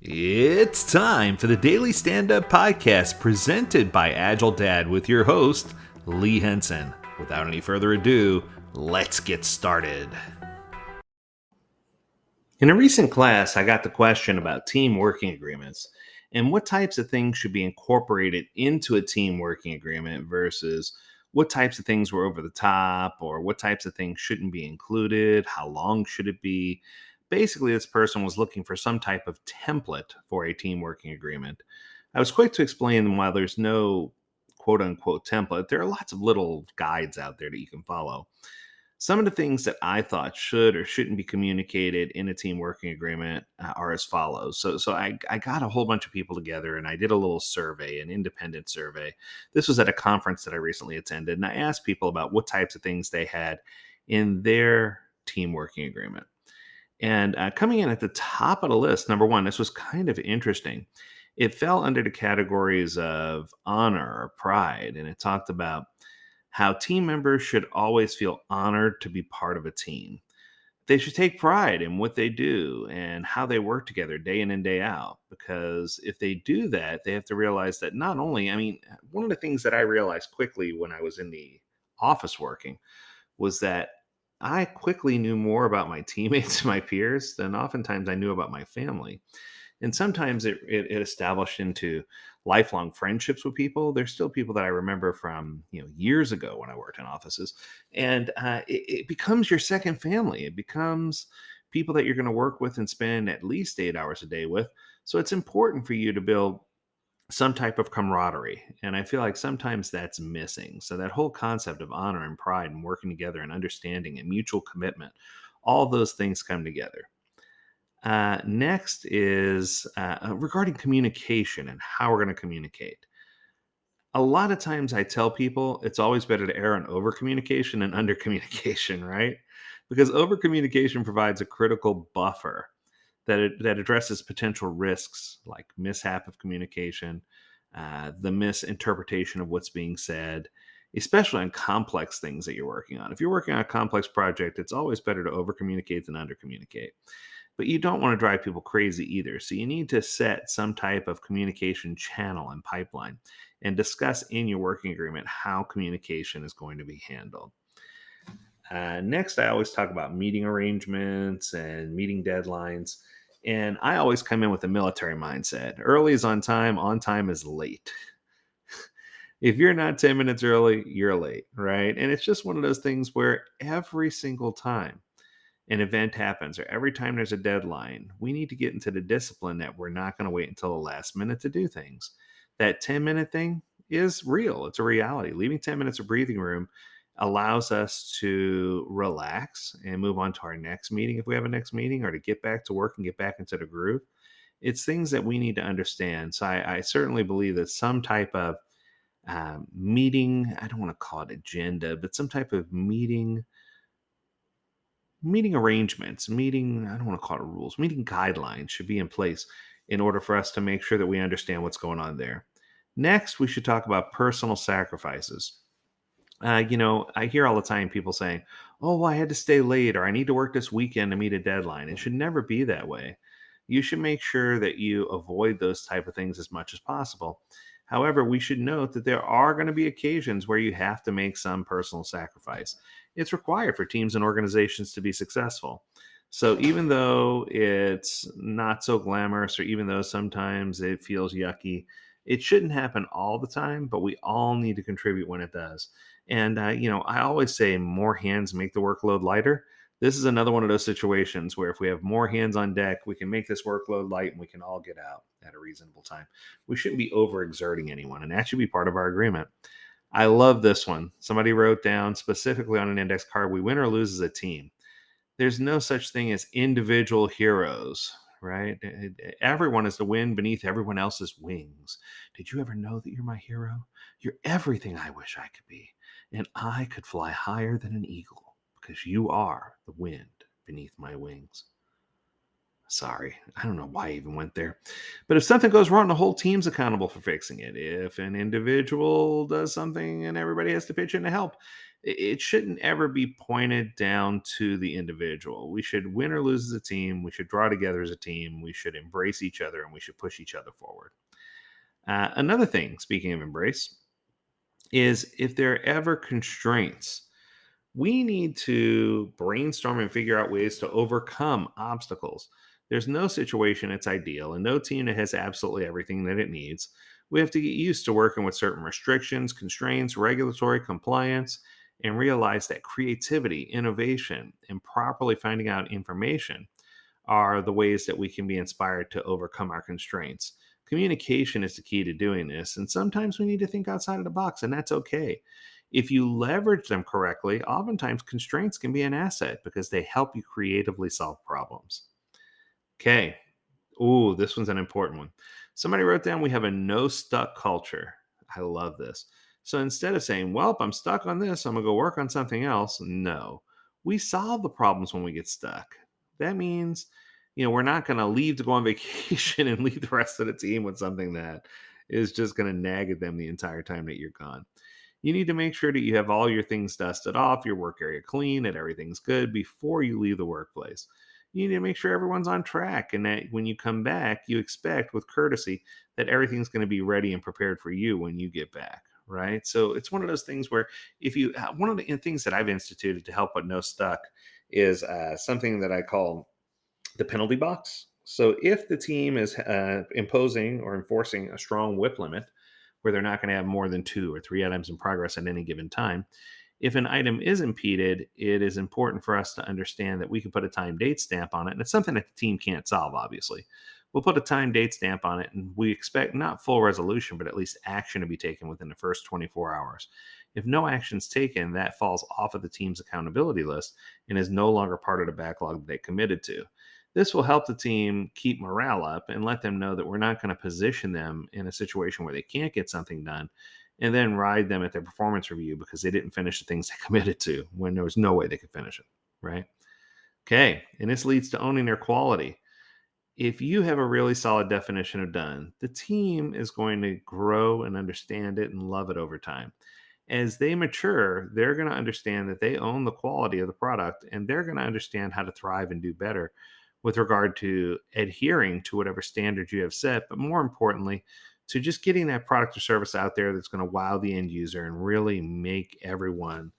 It's time for the Daily Stand Up Podcast presented by Agile Dad with your host, Lee Henson. Without any further ado, let's get started. In a recent class, I got the question about team working agreements and what types of things should be incorporated into a team working agreement versus what types of things were over the top or what types of things shouldn't be included, how long should it be. Basically, this person was looking for some type of template for a team working agreement. I was quick to explain while there's no quote unquote template, there are lots of little guides out there that you can follow. Some of the things that I thought should or shouldn't be communicated in a team working agreement are as follows. So I got a whole bunch of people together and I did a little survey, an independent survey. This was at a conference that I recently attended, and I asked people about what types of things they had in their team working agreement. And coming in at the top of the list, number one, this was kind of interesting. It fell under the categories of honor or pride, and it talked about how team members should always feel honored to be part of a team. They should take pride in what they do and how they work together day in and day out. Because if they do that, they have to realize that not only, one of the things that I realized quickly when I was in the office working was that I quickly knew more about my teammates and my peers than oftentimes I knew about my family. And sometimes it established into lifelong friendships with people. There's still people that I remember from years ago when I worked in offices, and it becomes your second family. It becomes people that you're going to work with and spend at least 8 hours a day with. So it's important for you to build some type of camaraderie, and I feel like sometimes that's missing. So that whole concept of honor and pride and working together and understanding and mutual commitment, all those things come together. Next is regarding communication and how we're going to communicate. A lot of times I tell people it's always better to err on over communication and under communication, right? Because over communication provides a critical buffer that addresses potential risks like mishap of communication, the misinterpretation of what's being said, especially on complex things that you're working on. If you're working on a complex project, it's always better to over communicate than under communicate. But you don't want to drive people crazy either. So you need to set some type of communication channel and pipeline and discuss in your working agreement how communication is going to be handled. Next, I always talk about meeting arrangements and meeting deadlines. And I always come in with a military mindset. Early is on time is late. If you're not 10 minutes early, you're late, right? And it's just one of those things where every single time an event happens or every time there's a deadline, we need to get into the discipline that we're not going to wait until the last minute to do things. That 10-minute thing is real, it's a reality. Leaving 10 minutes of breathing room allows us to relax and move on to our next meeting if we have a next meeting, or to get back to work and get back into the groove. It's things that we need to understand. So I certainly believe that some type of meeting, I don't want to call it agenda, but some type of meeting arrangements, I don't want to call it rules, meeting guidelines should be in place in order for us to make sure that we understand what's going on there. Next, we should talk about personal sacrifices. I hear all the time people saying, "Oh, well, I had to stay late," or "I need to work this weekend to meet a deadline." It should never be that way. You should make sure that you avoid those type of things as much as possible. However, we should note that there are going to be occasions where you have to make some personal sacrifice. It's required for teams and organizations to be successful. So even though it's not so glamorous, or even though sometimes it feels yucky, it shouldn't happen all the time, but we all need to contribute when it does. And, I always say more hands make the workload lighter. This is another one of those situations where if we have more hands on deck, we can make this workload light and we can all get out at a reasonable time. We shouldn't be overexerting anyone, and that should be part of our agreement. I love this one. Somebody wrote down specifically on an index card, we win or lose as a team. There's no such thing as individual heroes, right? Everyone is the wind beneath everyone else's wings. Did you ever know that you're my hero? You're everything I wish I could be. And I could fly higher than an eagle because you are the wind beneath my wings. Sorry, I don't know why I even went there. But if something goes wrong, the whole team's accountable for fixing it. If an individual does something and everybody has to pitch in to help, It shouldn't ever be pointed down to the individual. We should win or lose as a team. We should draw together as a team. We should embrace each other and we should push each other forward. Another thing, speaking of embrace, is if there are ever constraints, we need to brainstorm and figure out ways to overcome obstacles. There's no situation that's ideal, and no team that has absolutely everything that it needs. We have to get used to working with certain restrictions, constraints, regulatory compliance, and realize that creativity, innovation, and properly finding out information are the ways that we can be inspired to overcome our constraints. Communication is the key to doing this, and sometimes we need to think outside of the box, and that's okay. If you leverage them correctly, oftentimes constraints can be an asset because they help you creatively solve problems. Okay. Ooh, this one's an important one. Somebody wrote down we have a no stuck culture. I love this. So instead of saying, well, I'm stuck on this, I'm going to go work on something else. No, we solve the problems when we get stuck. That means, we're not going to leave to go on vacation and leave the rest of the team with something that is just going to nag at them the entire time that you're gone. You need to make sure that you have all your things dusted off, your work area clean, that everything's good before you leave the workplace. You need to make sure everyone's on track and that when you come back, you expect with courtesy that everything's going to be ready and prepared for you when you get back. Right. So it's one of those things where if you, one of the things that I've instituted to help with no stuck is something that I call the penalty box. So if the team is imposing or enforcing a strong whip limit, where they're not going to have more than 2 or 3 items in progress at any given time, if an item is impeded, it is important for us to understand that we can put a time date stamp on it. And it's something that the team can't solve, obviously. We'll put a time date stamp on it, and we expect not full resolution, but at least action to be taken within the first 24 hours. If no action's taken, that falls off of the team's accountability list and is no longer part of the backlog that they committed to. This will help the team keep morale up and let them know that we're not going to position them in a situation where they can't get something done and then ride them at their performance review because they didn't finish the things they committed to when there was no way they could finish it. Right. Okay. And this leads to owning their quality. If you have a really solid definition of done, the team is going to grow and understand it and love it over time. As they mature, they're going to understand that they own the quality of the product and they're going to understand how to thrive and do better with regard to adhering to whatever standards you have set, but more importantly, to just getting that product or service out there that's going to wow the end user and really make everyone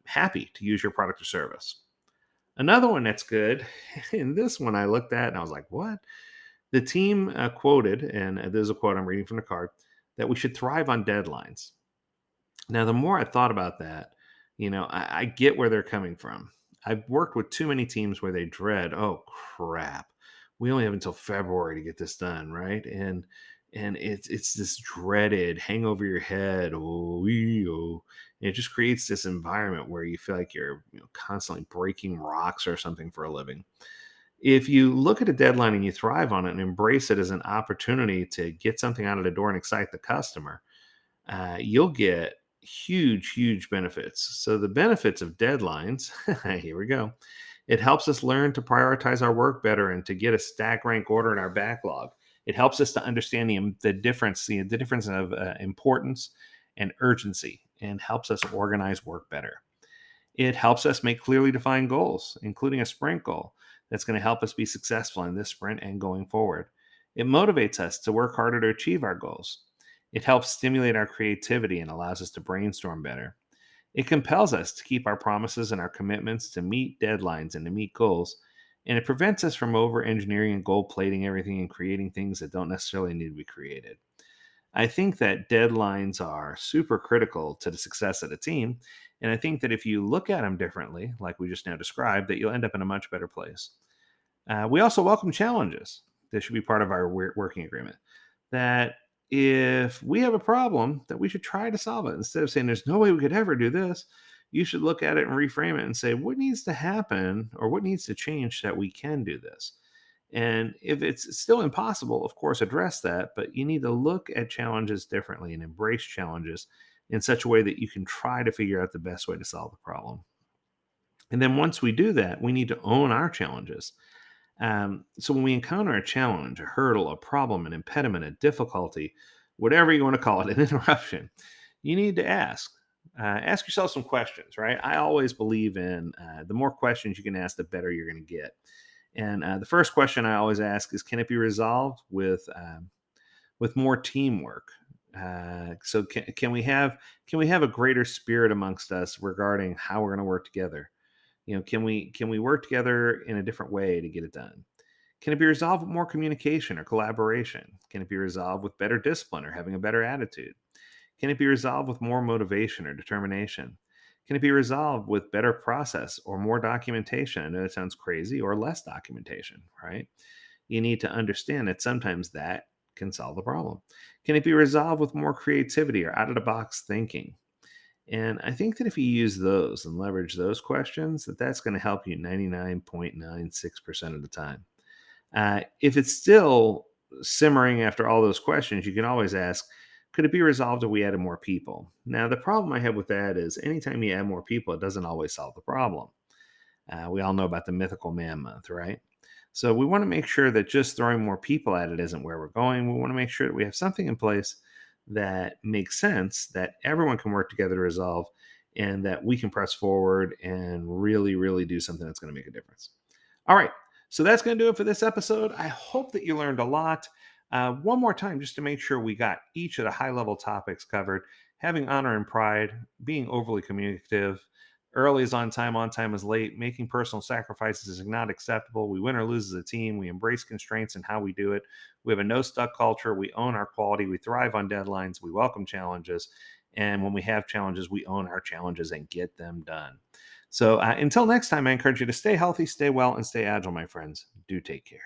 happy to use your product or service. Another one that's good, and this one I looked at and I was like, what? The team quoted, and there's a quote I'm reading from the card, that we should thrive on deadlines. Now, the more I thought about that, I get where they're coming from. I've worked with too many teams where they dread, oh crap, we only have until February to get this done, right? And it's this dreaded hang over your head, oh. And it just creates this environment where you feel like you're constantly breaking rocks or something for a living. If you look at a deadline and you thrive on it and embrace it as an opportunity to get something out of the door and excite the customer, you'll get huge, huge benefits. So, the benefits of deadlines, here we go. It helps us learn to prioritize our work better and to get a stack rank order in our backlog. It helps us to understand the difference, the difference of importance and urgency, and helps us organize work better. It helps us make clearly defined goals, including a sprint goal that's going to help us be successful in this sprint and going forward. It motivates us to work harder to achieve our goals. It helps stimulate our creativity and allows us to brainstorm better. It compels us to keep our promises and our commitments to meet deadlines and to meet goals. And it prevents us from over engineering and gold plating everything and creating things that don't necessarily need to be created. I think that deadlines are super critical to the success of the team. And I think that if you look at them differently, like we just now described, that you'll end up in a much better place. We also welcome challenges. This should be part of our working agreement. That if we have a problem, that we should try to solve it. Instead of saying there's no way we could ever do this, you should look at it and reframe it and say, what needs to happen or what needs to change so that we can do this? And if it's still impossible, of course, address that, but you need to look at challenges differently and embrace challenges in such a way that you can try to figure out the best way to solve the problem. And then once we do that, we need to own our challenges. So when we encounter a challenge, a hurdle, a problem, an impediment, a difficulty, whatever you want to call it, an interruption, you need to ask. Ask yourself some questions, right? I always believe in the more questions you can ask, the better you're going to get. And the first question I always ask is, can it be resolved with more teamwork? So can we have a greater spirit amongst us regarding how we're going to work together? Can we work together in a different way to get it done? Can it be resolved with more communication or collaboration? Can it be resolved with better discipline or having a better attitude? Can it be resolved with more motivation or determination? Can it be resolved with better process or more documentation? I know that sounds crazy, or less documentation, right? You need to understand that sometimes that can solve the problem. Can it be resolved with more creativity or out of the box thinking? And I think that if you use those and leverage those questions, that's going to help you 99.96% of the time. If it's still simmering after all those questions, you can always ask, could it be resolved if we added more people? Now, the problem I have with that is anytime you add more people, it doesn't always solve the problem. We all know about the mythical man month, right? So we want to make sure that just throwing more people at it isn't where we're going. We want to make sure that we have something in place that makes sense, that everyone can work together to resolve, and that we can press forward and really, really do something that's going to make a difference. All right. So that's going to do it for this episode. I hope that you learned a lot. One more time, just to make sure we got each of the high level topics covered: having honor and pride, being overly communicative, early is on time is late, making personal sacrifices is not acceptable. We win or lose as a team. We embrace constraints in how we do it. We have a no stuck culture. We own our quality. We thrive on deadlines. We welcome challenges. And when we have challenges, we own our challenges and get them done. So until next time, I encourage you to stay healthy, stay well, and stay agile, my friends. Do take care.